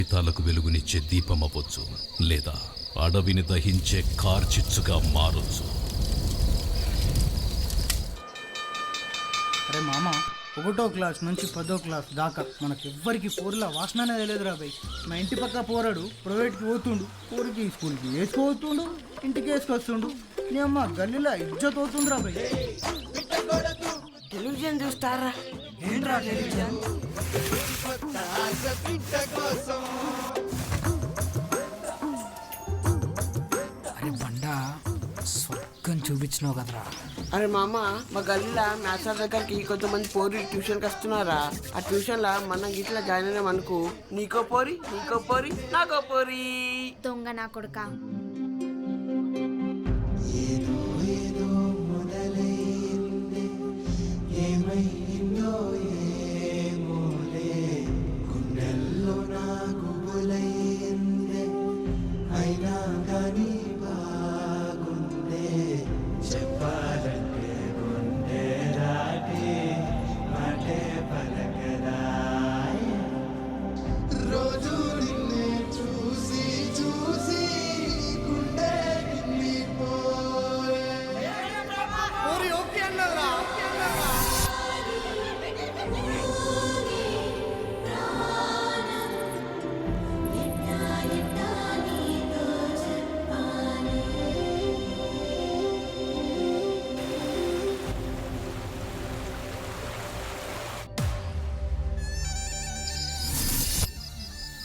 జీవితాలకు వెలుగునిచ్చే దీపం అవ్వచ్చు, లేదా అడవిని దహించే కార్చిచ్చుగా మారొచ్చు. అరే మామ, 1వ క్లాస్ నుంచి 10వ క్లాస్ దాకా మనకెవ్వరికి పోరుల వాసననే తెలియదురా భయ్. మా ఇంటి పక్క పోరాడు ప్రైవేట్కి పోతుండు, ఊరికి స్కూల్కి వేసుకోతుండు, ఇంటికి వేసుకొస్తుండు. నీ అమ్మ గల్లీలో ఇజ్జత్ అవుతుందిరా భయ్. టెలివిజన్ చూస్తారా? ఏంట్రా టెలివిజన్? అరే బండా, స్వర్గం చూపించినావు కదరా. అరే మామ, మా గల్లీలో మ్యాథ్స్ సార్ దగ్గరికి కొంతమంది పోరి ట్యూషన్కి వస్తున్నారా? ఆ ట్యూషన్లో మనం ఇట్లా జాయిన్ అయినాం అనుకో, నీకో పోరి నాకో పోరి. దొంగ నా కొడుక.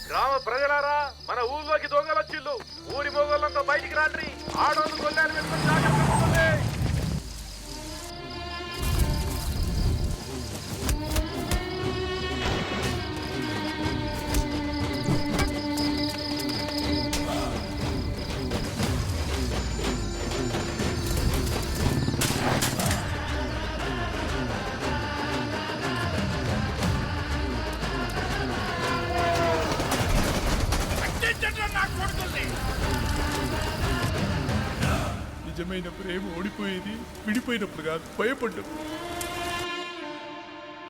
గ్రామ ప్రజలారా, మన ఊర్లోకి దొంగలొచ్చిల్లు. ఊరి మొగోళ్ళంతా బయటికి రాండ్రి. ఆడోళ్ళు కొల్లాలు పెట్టుకుని జాగ్రత్త పడుతుంది. నిజమైన ప్రేమ ఓడిపోయేది విడిపోయినప్పుడు కాదు, భయపడ్డం.